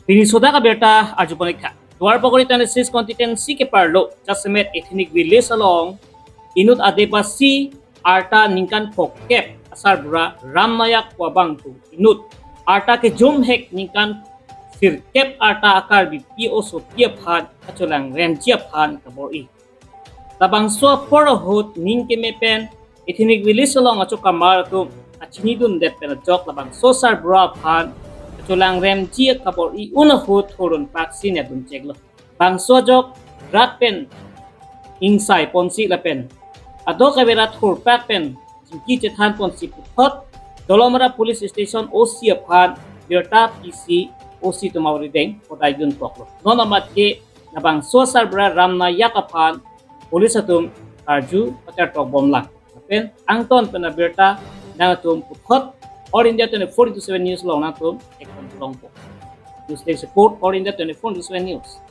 Pinisoda ka berta arjuponik ka. Tuar pagkori tayo sis competency ke parlo. Jasmet ethnic village along Inut adepasi arta ningkan pokep asar bura ramnayak wabang tu Inut. Arta ke jum hek ningkan sirkep arta Karbi pio so Aphan Cholangrem Aphan kabori. Tabang so porohut ningke mepen ethnic village along acho kamar tu achinidun depen jok labang so sar bura Aphan Cholangrem kabori unahut horun paksin ya dun ceglo. Bang so jok ratpen insai ponsi lapen. Ado kaberat hurpak pen jimki cethan ponsi puthot dolomara police station OC Aphan berta PC OC tumawri deng kodai dun poklo. Nona matke nabang so sar bra ramna yak Aphan police atum arju patar tok bom lang. Pen angton pena berta nangatum puthot All India 24/7 News long natum ekon long po. You stay support All India 24/7 News.